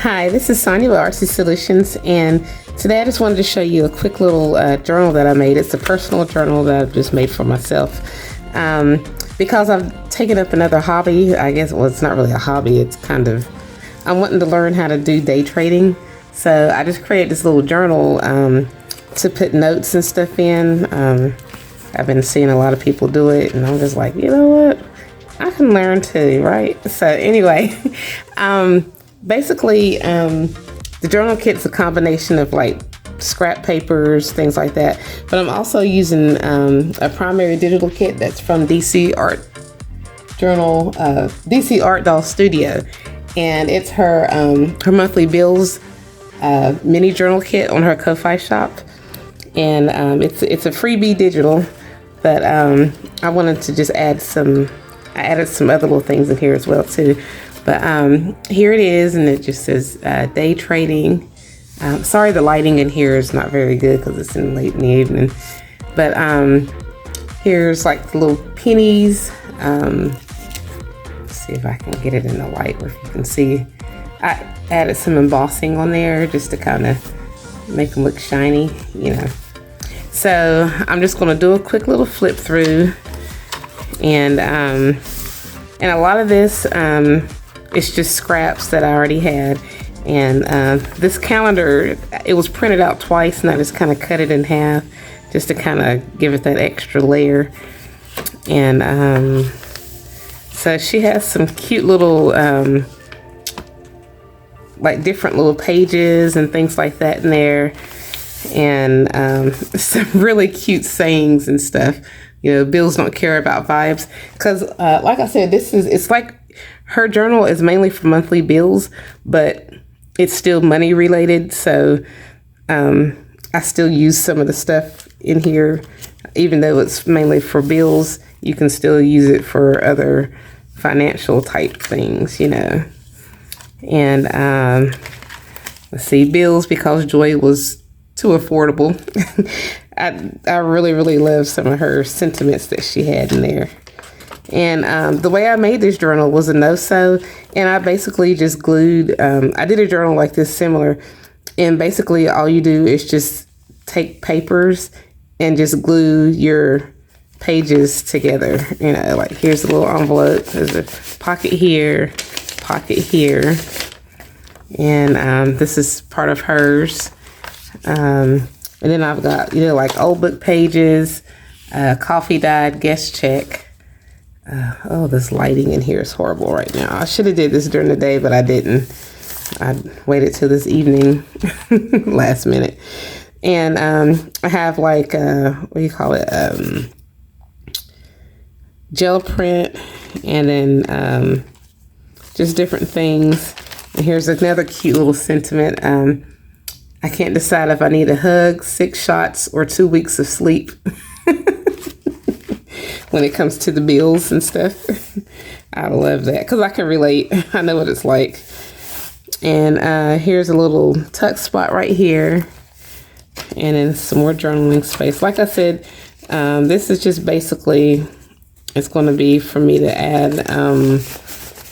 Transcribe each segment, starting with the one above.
Hi, this is Sonia with Artsy Solutions, and today I just wanted to show you a quick little journal that I made. It's a personal journal that I've just made for myself. Because I've taken up another hobby, I guess, well, it's not really a hobby, it's kind of, I'm wanting to learn how to do day trading. So I just created this little journal to put notes and stuff in. I've been seeing a lot of people do it, and I'm just like, you know what? I can learn too, right? So anyway, basically, the journal kit's a combination of like scrap papers, things like that. But I'm also using a primary digital kit that's from DC Art Journal, DC Art Doll Studio, and it's her monthly bills mini journal kit on her KoFi shop, and it's a freebie digital. But I wanted to just add some. I added some other little things in here as well too. But here it is, and it just says day trading. Sorry, the lighting in here is not very good because it's late in the evening. But here's like the little pennies. Let's see if I can get it in the light where you can see. I added some embossing on there just to kind of make them look shiny, you know. So I'm just going to do a quick little flip through, and a lot of this it's just scraps that I already had. And this calendar, it was printed out twice, and I just kind of cut it in half just to kind of give it that extra layer. And so she has some cute little like different little pages and things like that in there, and some really cute sayings and stuff. You know, bills don't care about vibes, because like I said, it's like her journal is mainly for monthly bills, but it's still money related. So I still use some of the stuff in here, even though it's mainly for bills. You can still use it for other financial type things, you know. And let's see, bills because Joy was too affordable. I really love some of her sentiments that she had in there. And the way I made this journal was a no-sew, and I basically just glued, I did a journal like this similar, and basically all you do is just take papers and just glue your pages together. You know, like here's a little envelope, there's a pocket here, and this is part of hers. And then I've got, you know, like old book pages, coffee dyed guest check. Oh, this lighting in here is horrible right now. I should have did this during the day, but I didn't. I waited till this evening, last minute. And I have like, what do you call it? Gel print, and then just different things. And here's another cute little sentiment. I can't decide if I need a hug, 6 shots, or 2 weeks of sleep. When it comes to the bills and stuff. I love that because I can relate. I know what it's like. And here's a little tuck spot right here, and then some more journaling space. Like I said, this is just basically, it's going to be for me to add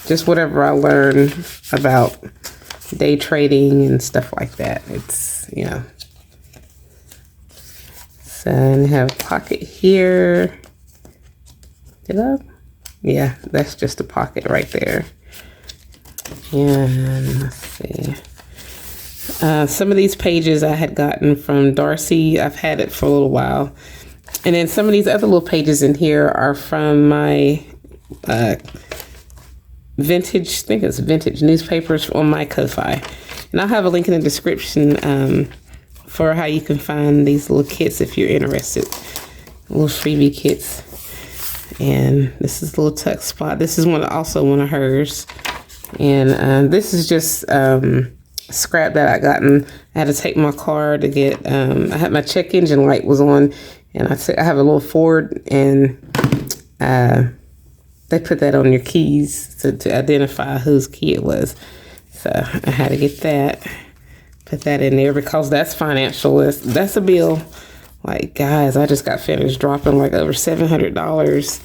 just whatever I learn about day trading and stuff like that. It's, you know. So I have a pocket here. Did I? Yeah, that's just a pocket right there. And let's see. Some of these pages I had gotten from Darcy. I've had it for a little while. And then some of these other little pages in here are from my vintage, I think it's vintage newspapers on my KoFi. And I'll have a link in the description for how you can find these little kits if you're interested. Little freebie kits. And this is a little tuck spot. This is also one of hers. And this is just scrap that I gotten. I had to take my car to get, I had my check engine light was on, and I have a little Ford, and they put that on your keys to identify whose key it was. So I had to get that, put that in there because that's financial. That's a bill. Like, guys, I just got finished dropping like over $700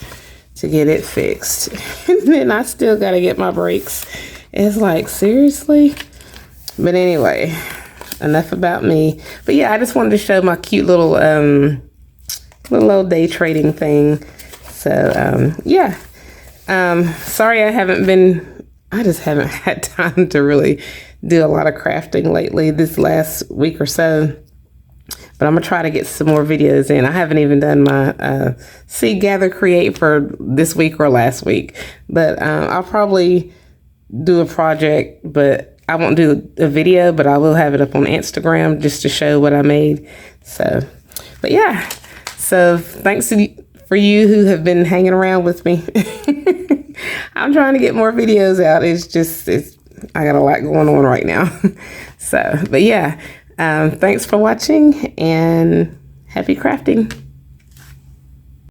to get it fixed. And then I still got to get my brakes. It's like, seriously? But anyway, enough about me. But yeah, I just wanted to show my cute little little day trading thing. So yeah, sorry I just haven't had time to really do a lot of crafting lately this last week or so. But I'm gonna try to get some more videos in. I haven't even done my seed gather create for this week or last week. But I'll probably do a project, but I won't do a video, but I will have it up on Instagram just to show what I made. So, but yeah. So thanks for you who have been hanging around with me. I'm trying to get more videos out. I got a lot going on right now. So, but yeah. Thanks for watching and happy crafting.